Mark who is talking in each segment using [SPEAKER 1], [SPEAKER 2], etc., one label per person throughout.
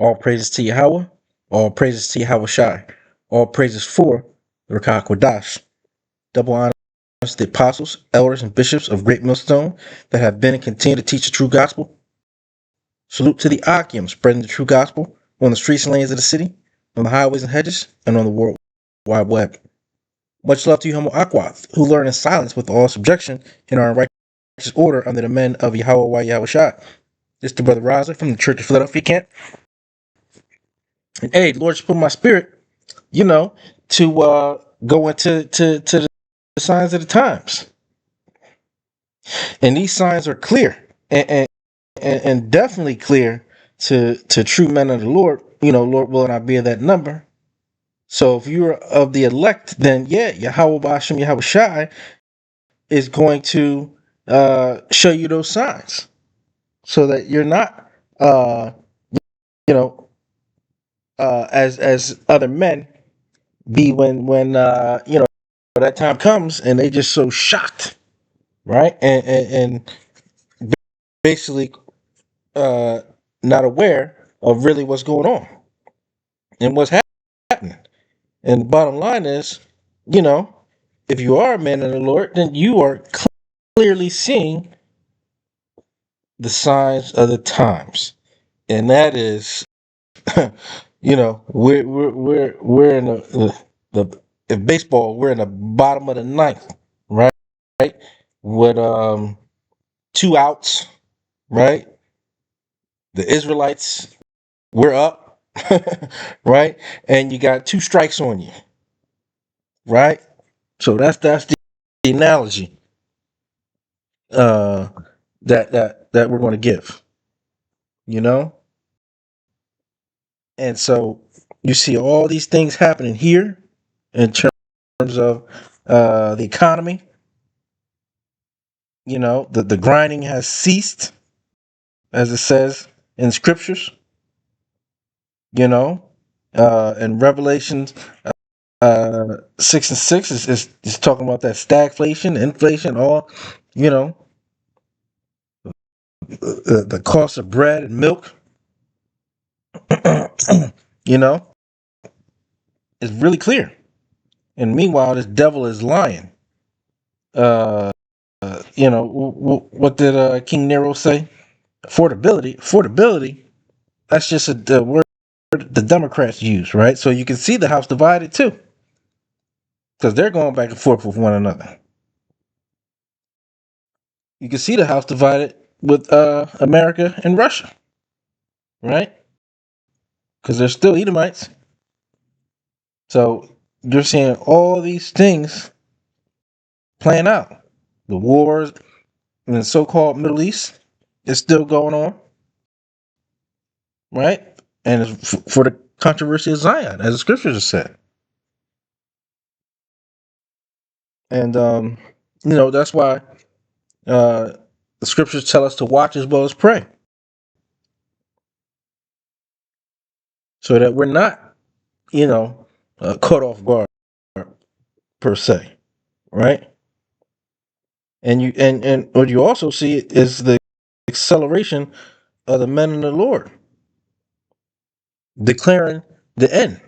[SPEAKER 1] All praises to Yahweh. All praises to Yahweh Shai. All praises for the Rakah Kodash. Double honors to the apostles, elders, and bishops of Great Millstone that have been and continue to teach the true gospel. Salute to the Akim spreading the true gospel on the streets and lanes of the city, on the highways and hedges, and on the world wide web. Much love to you, Homo Aquath, who learn in silence with all subjection and are in righteous order under the men of Yahweh Yahweh Shai. This is the brother Raza from the Church of Philadelphia camp. And hey, the Lord just put in my spirit, to go into the signs of the times. And these signs are clear and definitely clear to true men of the Lord. Lord willing, I be of that number. So if you're of the elect, then yeah, Yahweh Bashem Yahweh Shai is going to show you those signs so that you're not, you know, as other men be when that time comes and they just so shocked, right? And basically uh, not aware of really what's going on and what's happening. And the bottom line is, if you are a man of the Lord, then you are clearly seeing the signs of the times, and that is, we're in the in baseball we're in the bottom of the ninth, right? With 2 outs, right? The Israelites, we're up, right? And you got 2 strikes on you, right? So that's the analogy uh, that we're going to give, you know. And so you see all these things happening here in terms of the economy. The grinding has ceased, as it says in scriptures. In Revelations 6 and 6 is talking about that stagflation, inflation, all, you know, the cost of bread and milk, you know, is really clear. And meanwhile, this devil is lying. What did King Nero say? Affordability. That's just the word the Democrats use, right? So you can see the house divided too, because they're going back and forth with one another. You can see the house divided with America and Russia, right? Because they're still Edomites. So you're seeing all these things playing out. The wars in the so-called Middle East is still going on, right? And it's for the controversy of Zion, as the scriptures have said. And that's why the scriptures tell us to watch as well as pray, so that we're not, caught off guard per se, right? And what you also see is the acceleration of the men in the Lord declaring the end.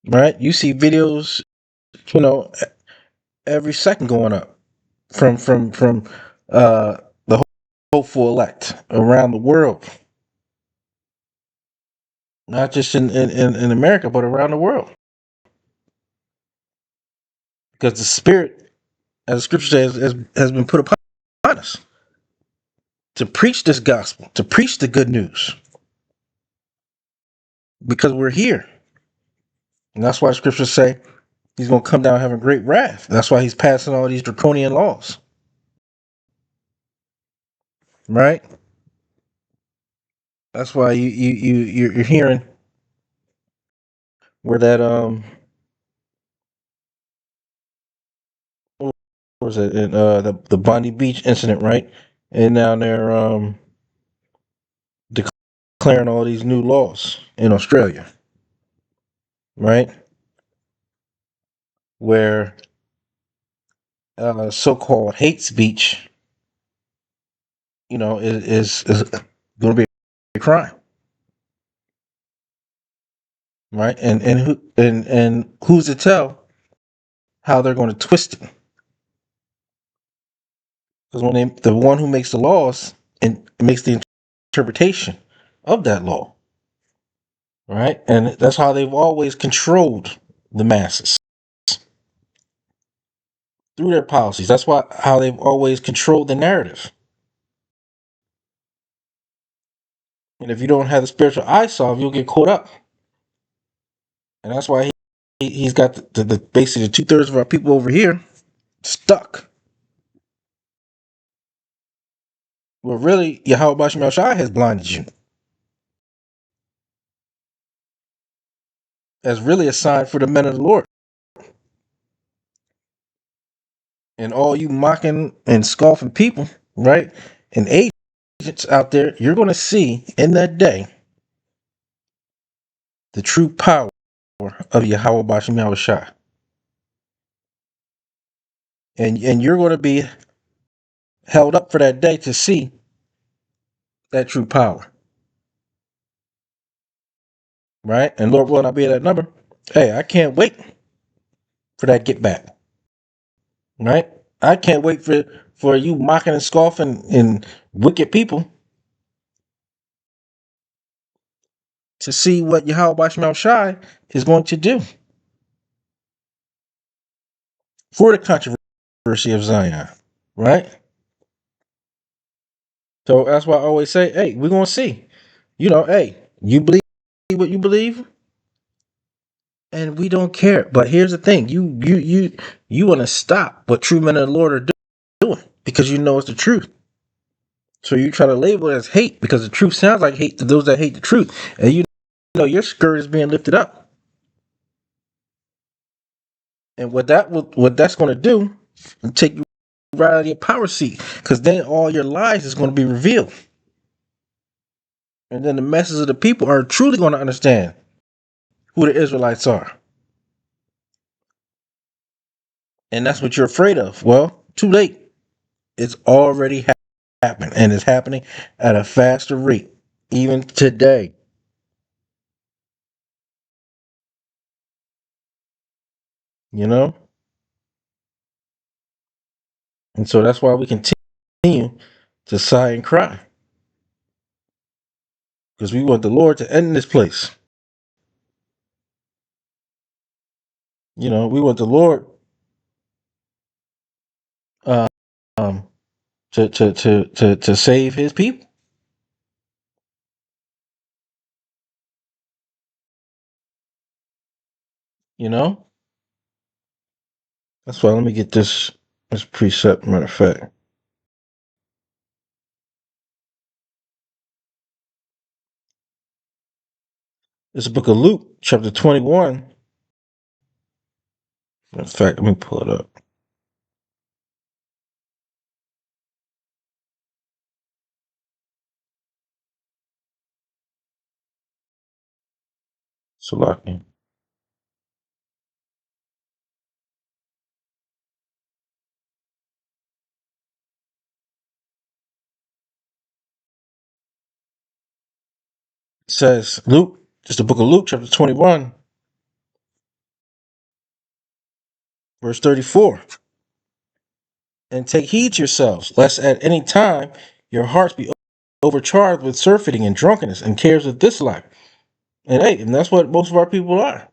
[SPEAKER 1] Right? You see videos, you know, every second going up from the hopeful elect around the world, not just in America, but around the world, because the Spirit, as the Scripture says, has been put upon us to preach this gospel, to preach the good news, because we're here, and that's why the Scriptures say He's going to come down having great wrath. That's why He's passing all these draconian laws, right? That's why you're hearing where that what was it in, the Bondi Beach incident, right? And now they're declaring all these new laws in Australia, right? Where so-called hate speech is going to be a crime, right? And who's to tell how they're going to twist it? Because the one who makes the laws and makes the interpretation of that law, right? And that's how they've always controlled the masses through their policies. That's how they've always controlled the narrative. And if you don't have the spiritual eye solve, you'll get caught up. And that's why he's got the basically 2/3 of our people over here stuck. Well, really, Yahweh Bashim Shai has blinded you. As really a sign for the men of the Lord. And all you mocking and scoffing people, right? And agents out there, you're going to see in that day the true power of Yahweh Bashim Shai. And you're going to be held up for that day to see that true power. Right? And Lord will not be at that number. Hey, I can't wait for that get back. Right? I can't wait for you mocking and scoffing and wicked people to see what Yahweh Bashim Shai is going to do for the controversy of Zion. Right? So that's why I always say, hey, we're gonna see. Hey, you believe what you believe, and we don't care. But here's the thing: you want to stop what true men of the Lord are doing because you know it's the truth. So you try to label it as hate because the truth sounds like hate to those that hate the truth, and you know your skirt is being lifted up. And what that's going to do, take you right out of your power seat, because then all your lies is going to be revealed, and then the masses of the people are truly going to understand who the Israelites are. And that's what you're afraid of. Well, too late. It's already happened, and it's happening at a faster rate, even today. You know, and so that's why we continue to sigh and cry, because we want the Lord to end this place. We want the Lord uh, um, to save His people. You know, that's why. Let me get this precept. Matter of fact, it's the book of Luke, chapter 21. In fact, let me pull it up. Salaki. It says Luke, just the book of Luke, chapter 21, verse 34. And take heed to yourselves, lest at any time your hearts be overcharged with surfeiting and drunkenness and cares of this life. And hey, and that's what most of our people are.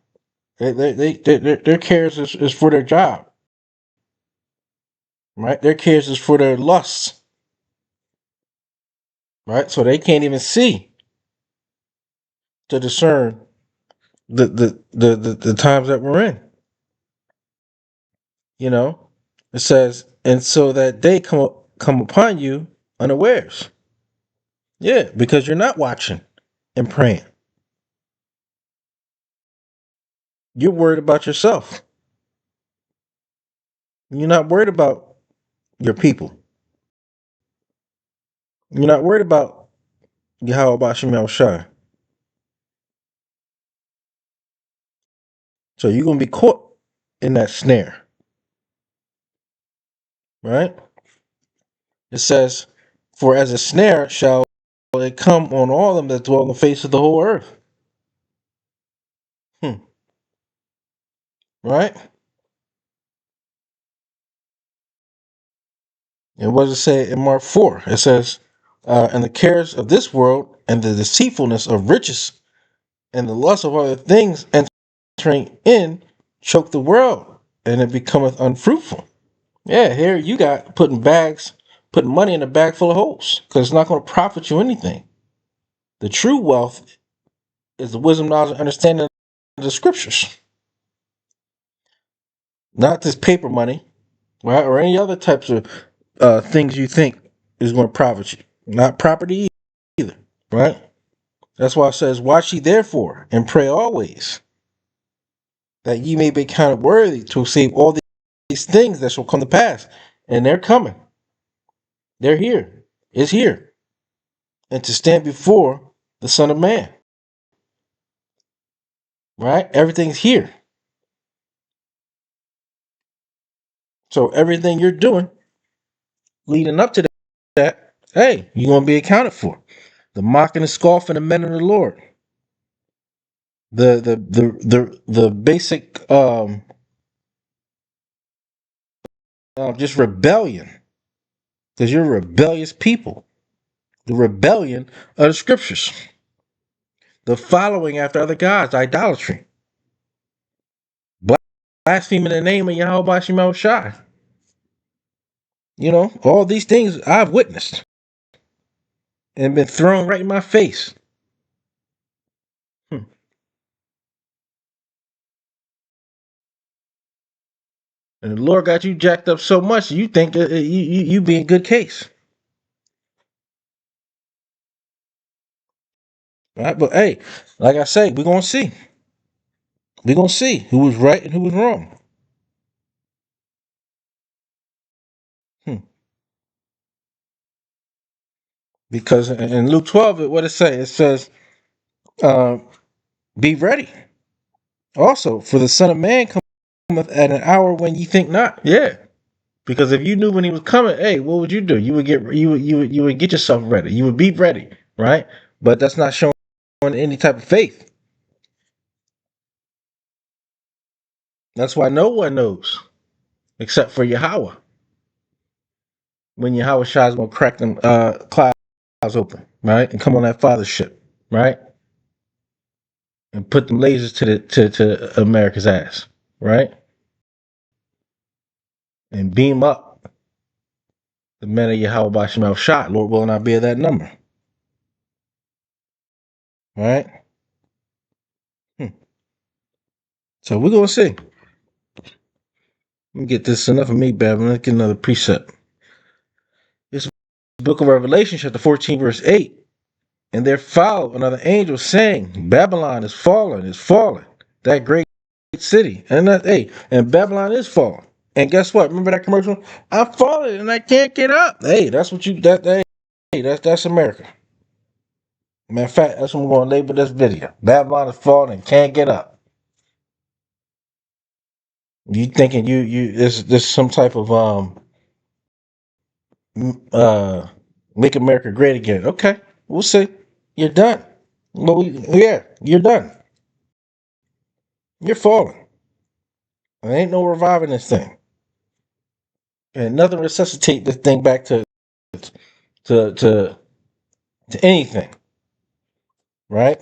[SPEAKER 1] Their cares is for their job, right? Their cares is for their lusts, right? So they can't even see to discern the times that we're in. It says, and so that they come upon you unawares. Yeah, because you're not watching and praying. You're worried about yourself. You're not worried about your people. You're not worried about Yahweh Bashim Shai. So you're going to be caught in that snare. Right? It says, For as a snare shall it come on all them that dwell on the face of the whole earth. Hmm. Right? And what does it say in Mark 4? It says, and the cares of this world and the deceitfulness of riches and the lust of other things entering in choke the world, and it becometh unfruitful. Yeah, here you got putting money in a bag full of holes, because it's not going to profit you anything. The true wealth is the wisdom, knowledge, and understanding of the scriptures, not this paper money, right, or any other types of things you think is going to profit you. Not property either, right? That's why it says, "Watch ye therefore, and pray always, that ye may be counted worthy to receive all these things that shall come to pass." And they're coming. They're here. It's here. And to stand before the Son of Man. Right? Everything's here. So everything you're doing leading up to that, hey, you're going to be accounted for. The mocking and scoffing of men of the Lord. The basic just rebellion. Because you're a rebellious people. The rebellion of the scriptures. The following after other gods, idolatry. Blaspheming the name of Yahweh Shemel Shai. All these things I've witnessed and been thrown right in my face. Hmm. And the Lord got you jacked up so much, you think you be in good case. Right? But hey, like I say, we're going to see. We're going to see who was right and who was wrong. Hmm. Because in Luke 12, what it say? It says, be ready. Also, for the Son of Man cometh at an hour when ye think not. Yeah. Because if you knew when he was coming, hey, what would you do? You would get yourself ready. You would be ready, right? But that's not showing any type of faith. That's why no one knows except for Yahweh. When Yahweh Shai is gonna crack them clouds open, right? And come on that fathership, right? And put them lasers to America's ass, right? And beam up the men of Yahweh Bashem shot. Lord will not bear that number. Right? Hmm. So we're gonna see. Let me get this enough of me, Babylon. Let's get another precept. This book of Revelation, chapter 14, verse 8. And there followed another angel saying, Babylon is fallen, that great city. And Babylon is fallen. And guess what? Remember that commercial? I'm falling and I can't get up. Hey, that's what that's America. Matter of fact, that's what we're gonna label this video. Babylon is falling and can't get up. You thinking this some type of uh make America great again. Okay, we'll see. You're done. Well, yeah, you're done. You're falling. There ain't no reviving this thing. And nothing resuscitate this thing back to to anything. Right?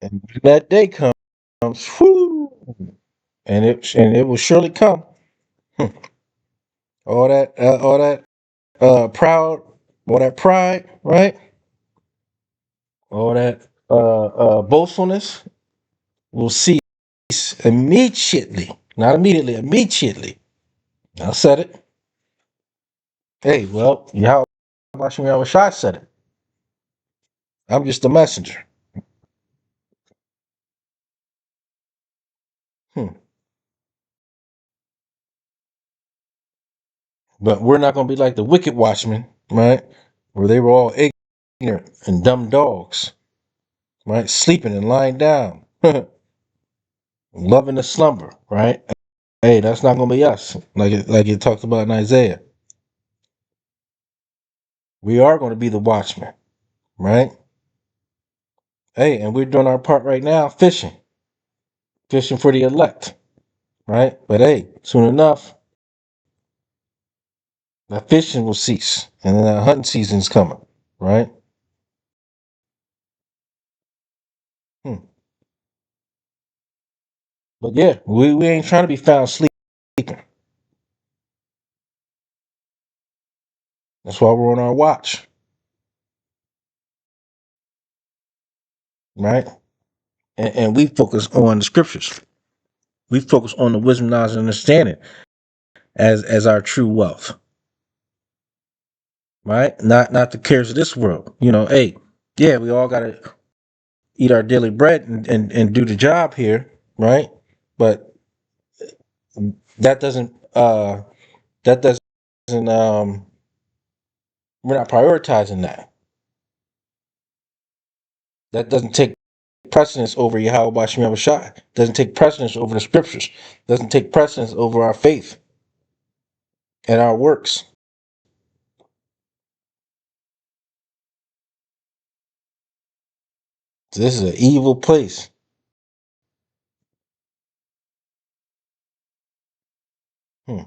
[SPEAKER 1] And that day comes, whoo, and it will surely come. All that all that pride, right? All that boastfulness will cease immediately. Not immediately, immediately. I said it. Hey, well, Yahweh Shai said it. I'm just a messenger. Hmm. But we're not going to be like the wicked watchmen, right? Where they were all ignorant and dumb dogs, right? Sleeping and lying down, loving the slumber, right? Hey, that's not going to be us, like it talked about in Isaiah. We are going to be the watchmen, right? Hey, and we're doing our part right now, fishing for the elect, right? But hey, soon enough, that fishing will cease, and then that hunting season's coming, right? Hmm. But yeah, we ain't trying to be found sleeping. That's why we're on our watch, right? And we focus on the scriptures. We focus on the wisdom, knowledge, and understanding as our true wealth, right? Not the cares of this world. Hey, yeah, we all gotta eat our daily bread and do the job here, right? But that doesn't that doesn't we're not prioritizing that. That doesn't take precedence over Yahweh Bashim Yahushua. Doesn't take precedence over the scriptures. Doesn't take precedence over our faith and our works. This is an evil place. Hmm.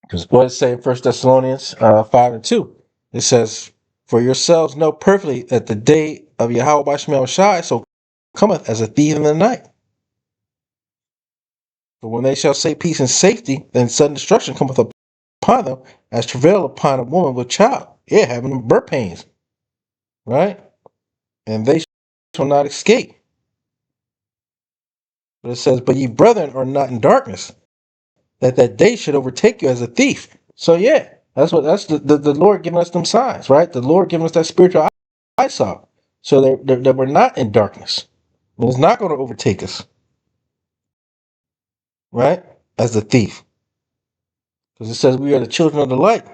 [SPEAKER 1] Because what it say in 1 Thessalonians 5:2? It says, "For yourselves know perfectly that the day of Yahweh Bashim Yahushua so cometh as a thief in the night. For when they shall say peace and safety, then sudden destruction cometh upon them as travail upon a woman with child." Yeah, having birth pains, right? And they shall not escape. But it says, "But ye brethren are not in darkness, that day should overtake you as a thief." So yeah, that's the Lord giving us them signs, right? The Lord giving us that spiritual eyesight, so that we're not in darkness. And it's not going to overtake us, right? As a thief, because it says we are the children of the light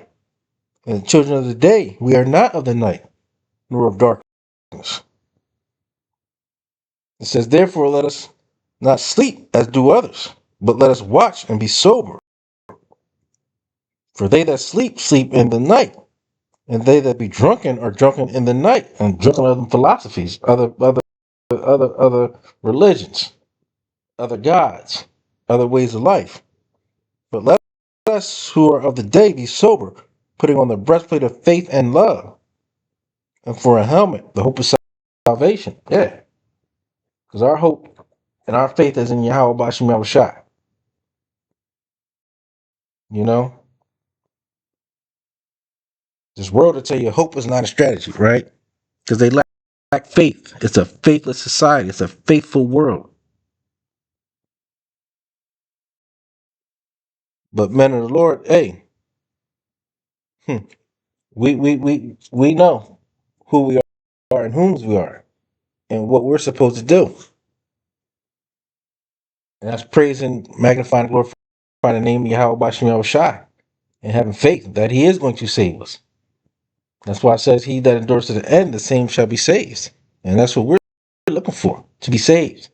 [SPEAKER 1] and the children of the day. We are not of the night nor of darkness. It says, "Therefore, let us not sleep as do others, but let us watch and be sober. For they that sleep, sleep in the night, and they that be drunken are drunken in the night," and drunken other philosophies, other religions, other gods, other ways of life. But let us who are of the day be sober, putting on the breastplate of faith and love, and for a helmet, the hope of salvation. Yeah, because our hope and our faith is in Yahweh Bashim Yahushua. You know, this world will tell you hope is not a strategy, right? Because they lack faith. It's a faithless society. It's a faithful world. But men of the Lord, hey, hmm, we know who we are and whom's we are and what we're supposed to do. And that's praising, magnifying, glorifying the name of Yahweh Bashim Yahushua and having faith that he is going to save us. That's why it says, "He that endures to the end, the same shall be saved." And that's what we're looking for, to be saved,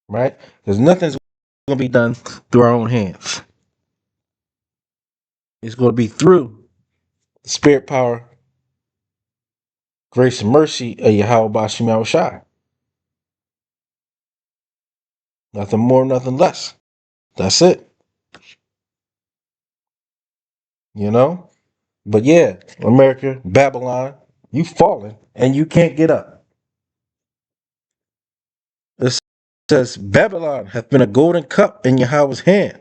[SPEAKER 1] right? Because nothing's going to be done through our own hands. It's going to be through the spirit, power, grace, and mercy of Yahweh Bashim Yahushua. Nothing more, nothing less. That's it. You know? But yeah, America, Babylon, you fallen and you can't get up. It says, "Babylon hath been a golden cup in Yahweh's hand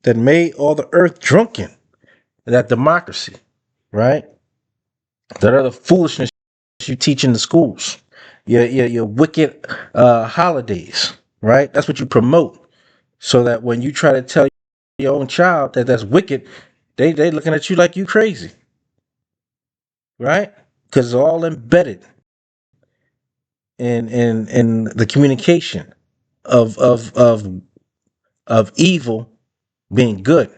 [SPEAKER 1] that made all the earth drunken." That democracy, right? That other foolishness you teach in the schools. Your wicked holidays, right? That's what you promote. So that when you try to tell your own child that that's wicked, they looking at you like you crazy, right? Because it's all embedded in the communication of evil being good,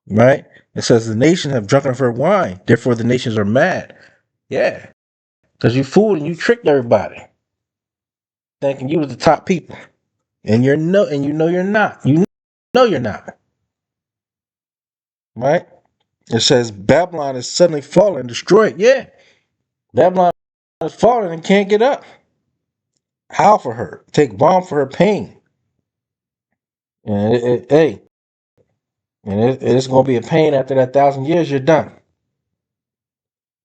[SPEAKER 1] right? It says the nations have drunken of her wine, therefore the nations are mad. Yeah, because you fooled and you tricked everybody, thinking you was the top people, and you know you're not. You No, you're not. Right? It says Babylon is suddenly fallen, destroyed. Yeah. Babylon is falling and can't get up. Howl for her. Take balm for her pain. And hey, and it's going to be a pain after that 1,000 years. You're done.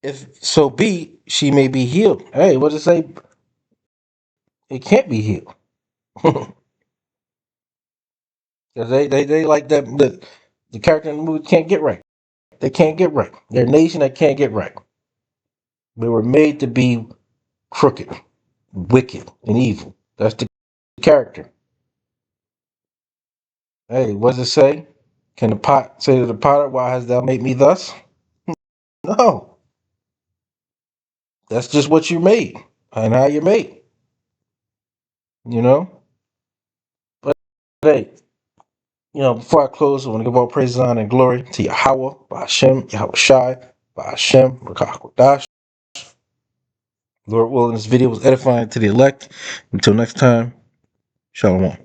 [SPEAKER 1] If so be, she may be healed. Hey, what does it say? It can't be healed. Because they like that the character in the movie can't get right. They can't get right. They're a nation that can't get right. They were made to be crooked, wicked, and evil. That's the character. Hey, what does it say? Can the pot say to the potter, "Why hast thou made me thus?" No, that's just what you made and how you made. You know. But hey, before I close, I want to give all praises, honor, and glory to Yahweh, Ba'ashem, Yahweh Shai, Ba'ashem, Rakakwadash. Lord willing, this video was edifying to the elect. Until next time, Shalom.